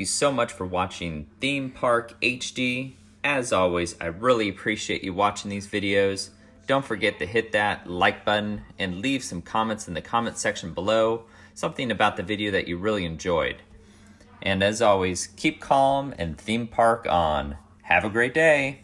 you so much for watching Theme Park HD. As always, I really appreciate you watching these videos. Don't forget to hit that like button and leave some comments in the comment section below, something about the video that you really enjoyed. And as always, keep calm and theme park on. Have a great day.